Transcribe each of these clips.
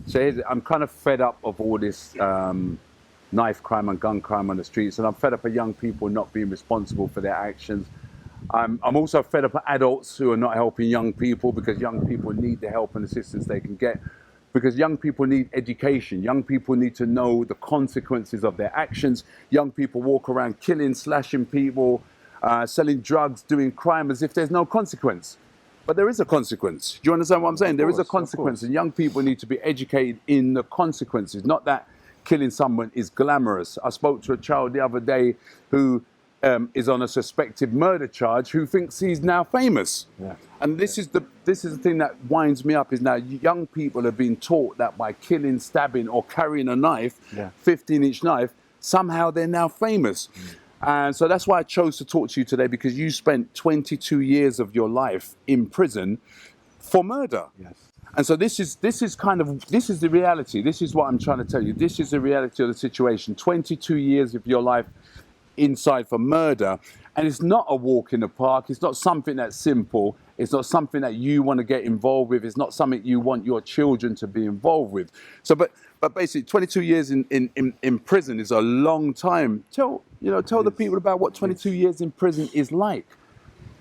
So I'm kind of fed up of all this knife crime and gun crime on the streets, and I'm fed up of young people not being responsible for their actions. I'm also fed up of adults who are not helping young people, because young people need the help and assistance they can get. Because young people need education. Young people need to know the consequences of their actions. Young people walk around killing, slashing people, selling drugs, doing crime as if there's no consequence. But there is a consequence. Do you understand what I'm saying? There is a consequence, and young people need to be educated in the consequences, not that killing someone is glamorous. I spoke to a child the other day who is on a suspected murder charge, who thinks he's now famous. Yeah. And this is the thing that winds me up, is now young people have been taught that by killing, stabbing, or carrying a knife, 15-inch knife, somehow they're now famous. And so that's why I chose to talk to you today, because you spent 22 years of your life in prison for murder. Yes. And so this is the reality. This is what I'm trying to tell you. This is the reality of the situation. 22 years of your life inside for murder, and it's not a walk in the park. It's not something that's simple. It's not something that you want to get involved with. It's not something you want your children to be involved with. So, but basically, 22 years in prison is a long time. Tell the people about what 22 years in prison is like.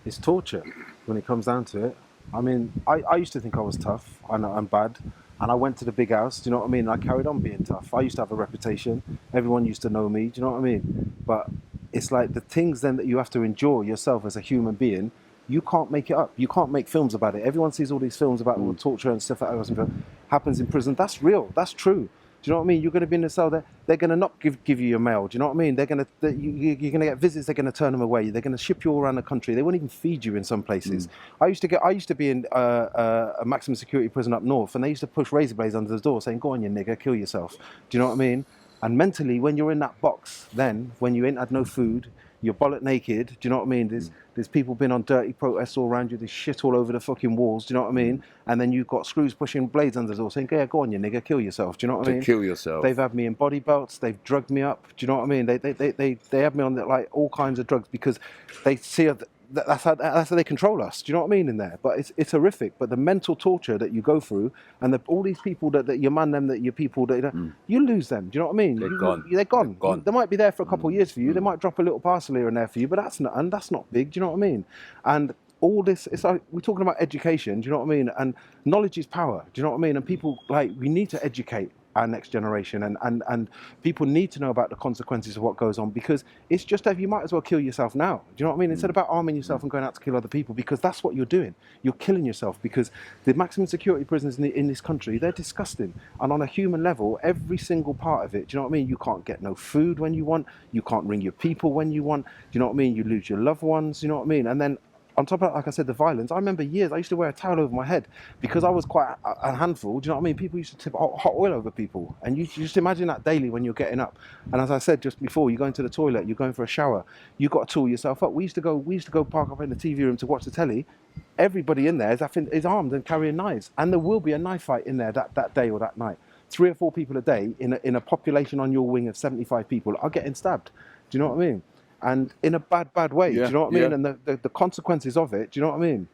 It's torture when it comes down to it. I mean, I used to think I was tough and bad, and I went to the big house, do you know what I mean? I carried on being tough. I used to have a reputation. Everyone used to know me, do you know what I mean? But it's like the things then that you have to endure yourself as a human being, you can't make it up. You can't make films about it. Everyone sees all these films about all the torture and stuff that happens in prison. That's real. That's true. Do you know what I mean? You're going to be in the cell. They're going to not give you your mail. Do you know what I mean? You're going to get visits. They're going to turn them away. They're going to ship you all around the country. They won't even feed you in some places. I used to be in a maximum security prison up north, and they used to push razor blades under the door, saying, "Go on, you nigger, kill yourself." Do you know what I mean? And mentally, when you're in that box, then when you ain't had no food, you're bollock naked. Do you know what I mean? There's people been on dirty protests all around you. There's shit all over the fucking walls. Do you know what I mean? And then you've got screws pushing blades under the door, saying, "Yeah, go on, you nigger, kill yourself." Do you know what I mean? Kill yourself. They've had me in body belts. They've drugged me up. Do you know what I mean? They have me on like all kinds of drugs, because they see that's how they control us. Do you know what I mean in there? But it's horrific. But the mental torture that you go through, and all these people that your man them, that your people that you lose them. Do you know what I mean? They're gone. They might be there for a couple of years for you. They might drop a little parcel here and there for you, but that's not big. Do you know what I mean? And all this, it's like we're talking about education. Do you know what I mean? And knowledge is power. Do you know what I mean? And people, like, we need to educate our next generation, and people need to know about the consequences of what goes on, because it's just that you might as well kill yourself now. Do you know what I mean? Instead about arming yourself and going out to kill other people, because that's what you're doing. You're killing yourself, because the maximum security prisons in this country, they're disgusting. And on a human level, every single part of it, do you know what I mean? You can't get no food when you want. You can't ring your people when you want. Do you know what I mean? You lose your loved ones. You know what I mean? And then on top of that, like I said, the violence, I remember years, I used to wear a towel over my head because I was quite a handful. Do you know what I mean? People used to tip hot oil over people. And you just imagine that daily when you're getting up. And as I said just before, you're going to the toilet, you're going for a shower, you've got to tool yourself up. We used to go park up in the TV room to watch the telly. Everybody in there is armed and carrying knives. And there will be a knife fight in there that day or that night. 3 or 4 people a day in a population on your wing of 75 people are getting stabbed. Do you know what I mean? And in a bad way, do you know what I mean? And the consequences of it, do you know what I mean?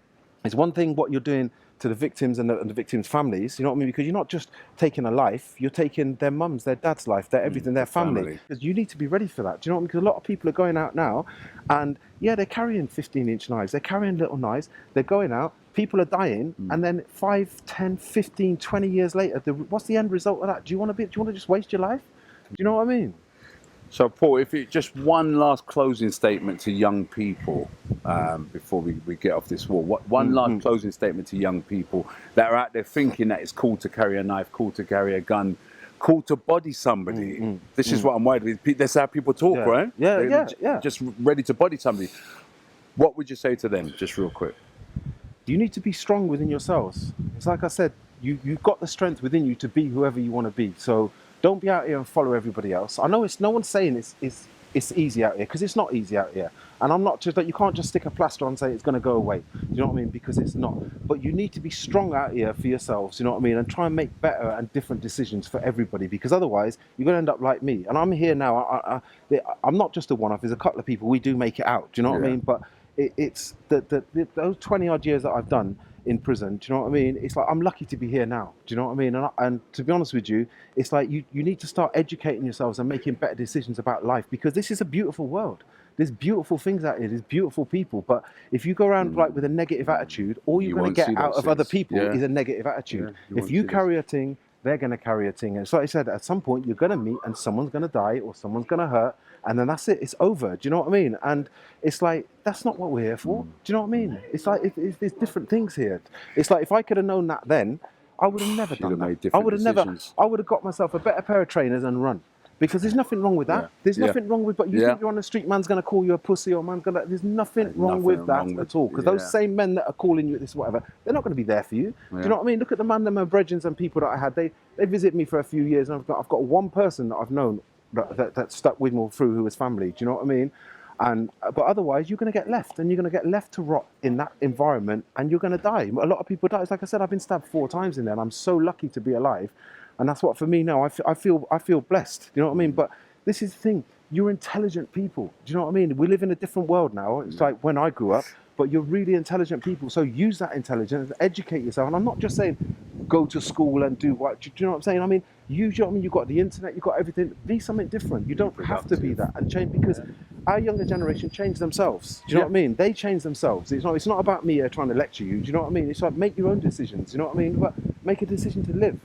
It's one thing what you're doing to the victims and the victims' families, you know what I mean? Because you're not just taking a life, you're taking their mum's, their dad's life, their everything, their family. Because you need to be ready for that, do you know what I mean? Because a lot of people are going out now, and they're carrying 15-inch knives, they're carrying little knives, they're going out, people are dying, and then 5, 10, 15, 20 years later, what's the end result of that? Do you want to just waste your life? Do you know what I mean? So, Paul, if it just one last closing statement to young people before we get off this wall. One last closing statement to young people that are out there thinking that it's cool to carry a knife, cool to carry a gun, cool to body somebody. This is what I'm worried with. That's how people talk, right? Yeah. Just ready to body somebody. What would you say to them, just real quick? You need to be strong within yourselves. It's like I said, you've got the strength within you to be whoever you want to be. So don't be out here and follow everybody else. I know no one's saying it's easy out here, because it's not easy out here. And I'm not just that you can't just stick a plaster on and say it's going to go away. You know what I mean? Because it's not. But you need to be strong out here for yourselves. You know what I mean? And try and make better and different decisions for everybody. Because otherwise, you're going to end up like me. And I'm here now. I'm not just a one-off. There's a couple of people. We do make it out. Do you know what I mean? But it's those 20 odd years that I've done. in prison. Do you know what I mean? It's like I'm lucky to be here now. Do you know what I mean? And to be honest with you, it's like you need to start educating yourselves and making better decisions about life, because this is a beautiful world. There's beautiful things out here. There's beautiful people. But if you go around like with a negative attitude, all you're You going to won't get see out those of other things. people Yeah. is a negative attitude. Yeah, you if won't you see carry a thing, they're going to carry a thing. And so like I said, at some point you're going to meet and someone's going to die or someone's going to hurt, and then that's it. It's over. Do you know what I mean? And it's like, that's not what we're here for. Do you know what I mean? It's like, there's different things here. It's like, if I could have known that then, I would have never Should done have that. made I different would have never, decisions. I would have got myself a better pair of trainers and run. Because there's nothing wrong with that. Yeah. There's Yeah. nothing wrong with, but you Yeah. think you're on the street, man's going to call you a pussy, or man's going to, there's nothing wrong with that wrong with- at all. Because yeah. those same men that are calling you this, whatever, they're not going to be there for you. Do Yeah. you know what I mean? Look at the man, them brethren and people that I had. They visit me for a few years, and I've got one person that I've known that stuck with me through, who was family. Do you know what I mean? And but otherwise, you're going to get left, and you're going to get left to rot in that environment, and you're going to die. A lot of people die. It's like I said, I've been stabbed 4 times in there, and I'm so lucky to be alive. And that's what, for me now, I feel blessed. You know what I mean? But this is the thing. You're intelligent people. Do you know what I mean? We live in a different world now. It's like when I grew up, but you're really intelligent people. So use that intelligence, educate yourself. And I'm not just saying go to school and do what, do you know what I'm saying? I mean, use your, I mean, you've got the internet, you've got everything. Be something different. You don't have to be that and change, because our younger generation changed themselves. Do you know what I mean? They change themselves. It's not about me trying to lecture you. Do you know what I mean? It's like, make your own decisions. Do you know what I mean? But make a decision to live.